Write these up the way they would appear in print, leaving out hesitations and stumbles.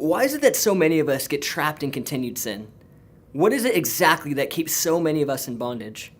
Why is it that so many of us get trapped in continued sin? What is it exactly that keeps so many of us in bondage?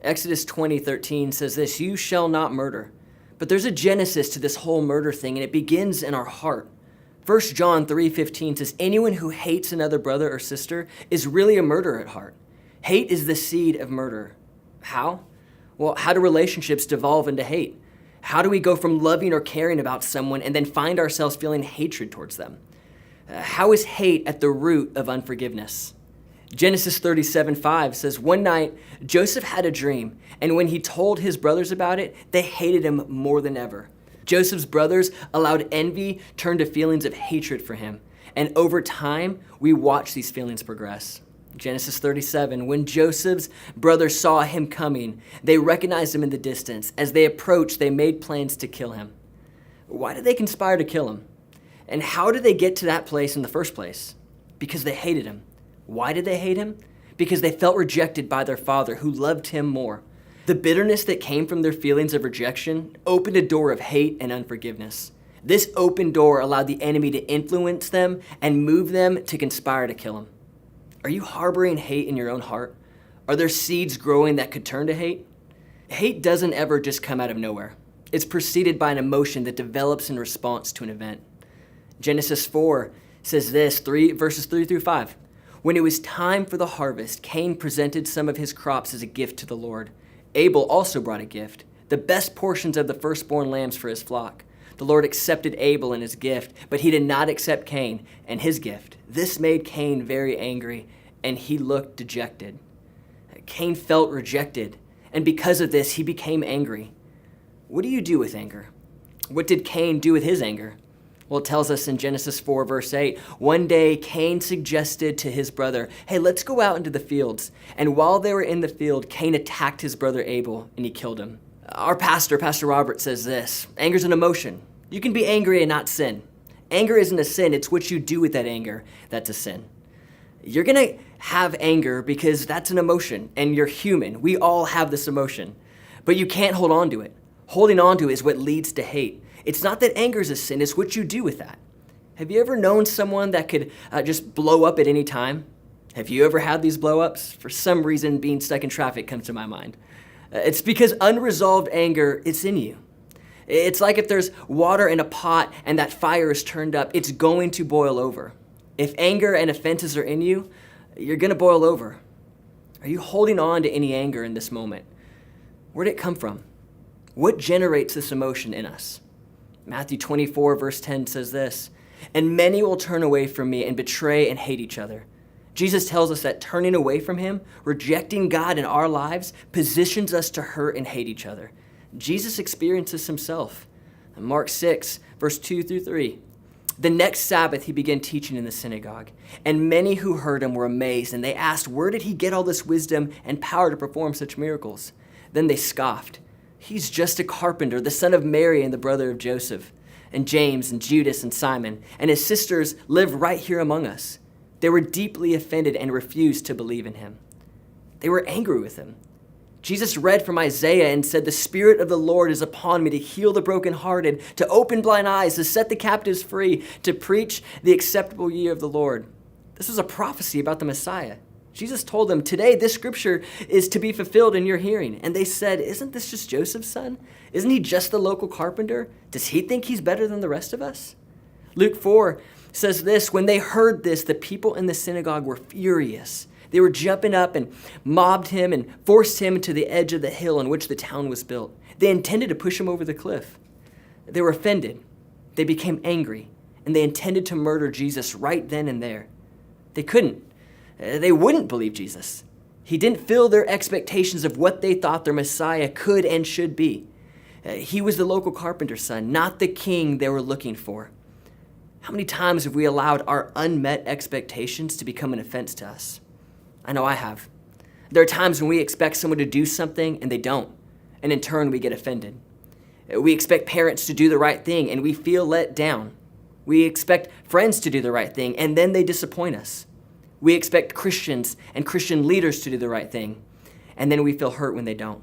Exodus 20:13 says this, "You shall not murder." But there's a genesis to this whole murder thing, and it begins in our heart. 1 John 3:15 says, "Anyone who hates another brother or sister is really a murderer at heart." Hate is the seed of murder. How? Well, how do relationships devolve into hate? How do we go from loving or caring about someone and then find ourselves feeling hatred towards them? How is hate at the root of unforgiveness? Genesis 37:5 says, "One night, Joseph had a dream, and when he told his brothers about it, they hated him more than ever." Joseph's brothers allowed envy turn to feelings of hatred for him, and over time, we watch these feelings progress. Genesis 37, when Joseph's brothers saw him coming, they recognized him in the distance. As they approached, they made plans to kill him. Why did they conspire to kill him? And how did they get to that place in the first place? Because they hated him. Why did they hate him? Because they felt rejected by their father, who loved him more. The bitterness that came from their feelings of rejection opened a door of hate and unforgiveness. This open door allowed the enemy to influence them and move them to conspire to kill him. Are you harboring hate in your own heart? Are there seeds growing that could turn to hate? Hate doesn't ever just come out of nowhere. It's preceded by an emotion that develops in response to an event. Genesis 4 says this, verses 3 through 5. When it was time for the harvest, Cain presented some of his crops as a gift to the Lord. Abel also brought a gift, the best portions of the firstborn lambs for his flock. The Lord accepted Abel and his gift, but he did not accept Cain and his gift. This made Cain very angry, and he looked dejected. Cain felt rejected, and because of this, he became angry. What do you do with anger? What did Cain do with his anger? Well, it tells us in Genesis 4, verse 8, one day Cain suggested to his brother, "Hey, let's go out into the fields." And while they were in the field, Cain attacked his brother Abel, and he killed him. Our pastor, Pastor Robert, says this, anger's an emotion. You can be angry and not sin. Anger isn't a sin, it's what you do with that anger that's a sin. You're gonna have anger because that's an emotion, and you're human. We all have this emotion, but you can't hold on to it. Holding on to it is what leads to hate. It's not that anger is a sin, it's what you do with that. Have you ever known someone that could just blow up at any time? Have you ever had these blow-ups? For some reason, being stuck in traffic comes to my mind. It's because unresolved anger, it's in you. It's like if there's water in a pot and that fire is turned up, it's going to boil over. If anger and offenses are in you, you're gonna boil over. Are you holding on to any anger in this moment? Where did it come from? What generates this emotion in us? Matthew 24, verse 10 says this, "And many will turn away from me and betray and hate each other." Jesus tells us that turning away from him, rejecting God in our lives, positions us to hurt and hate each other. Jesus experienced this himself. In Mark 6, verse 2 through 3. The next Sabbath, he began teaching in the synagogue, and many who heard him were amazed, and they asked, "Where did he get all this wisdom and power to perform such miracles?" Then they scoffed. "He's just a carpenter, the son of Mary and the brother of Joseph, and James and Judas and Simon, and his sisters live right here among us." They were deeply offended and refused to believe in him. They were angry with him. Jesus read from Isaiah and said, "The Spirit of the Lord is upon me to heal the brokenhearted, to open blind eyes, to set the captives free, to preach the acceptable year of the Lord." This was a prophecy about the Messiah. Jesus told them, "Today this scripture is to be fulfilled in your hearing." And they said, "Isn't this just Joseph's son? Isn't he just the local carpenter? Does he think he's better than the rest of us?" Luke 4 says this, "When they heard this, the people in the synagogue were furious. They were jumping up and mobbed him and forced him to the edge of the hill on which the town was built. They intended to push him over the cliff. They were offended. They became angry, and they intended to murder Jesus right then and there. They couldn't. They wouldn't believe Jesus. He didn't fill their expectations of what they thought their Messiah could and should be. He was the local carpenter's son, not the king they were looking for. How many times have we allowed our unmet expectations to become an offense to us? I know I have. There are times when we expect someone to do something and they don't, and in turn we get offended. We expect parents to do the right thing and we feel let down. We expect friends to do the right thing and then they disappoint us. We expect Christians and Christian leaders to do the right thing, and then we feel hurt when they don't.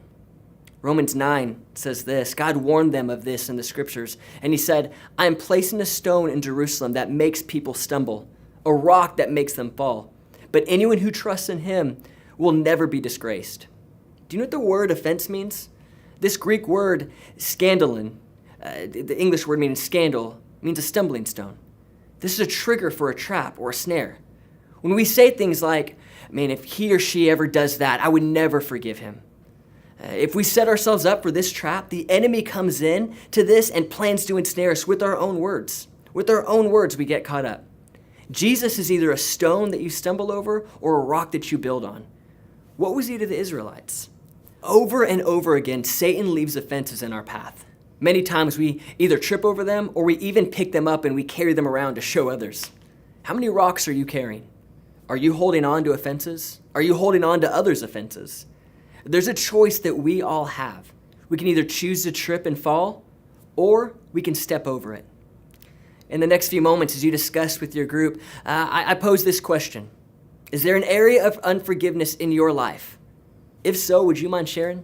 Romans 9 says this. God warned them of this in the scriptures. And he said, I am placing a stone in Jerusalem that makes people stumble, a rock that makes them fall. But anyone who trusts in him will never be disgraced. Do you know what the word offense means? This Greek word, scandalon, the English word meaning scandal, means a stumbling stone. This is a trigger for a trap or a snare. When we say things like, man, if he or she ever does that, I would never forgive him. If we set ourselves up for this trap, the enemy comes in to this and plans to ensnare us with our own words. With our own words, we get caught up. Jesus is either a stone that you stumble over or a rock that you build on. What was he to the Israelites? Over and over again, Satan leaves offenses in our path. Many times we either trip over them or we even pick them up and we carry them around to show others. How many rocks are you carrying? Are you holding on to offenses? Are you holding on to others' offenses? There's a choice that we all have. We can either choose to trip and fall, or we can step over it. In the next few moments, as you discuss with your group, I pose this question. Is there an area of unforgiveness in your life? If so, would you mind sharing?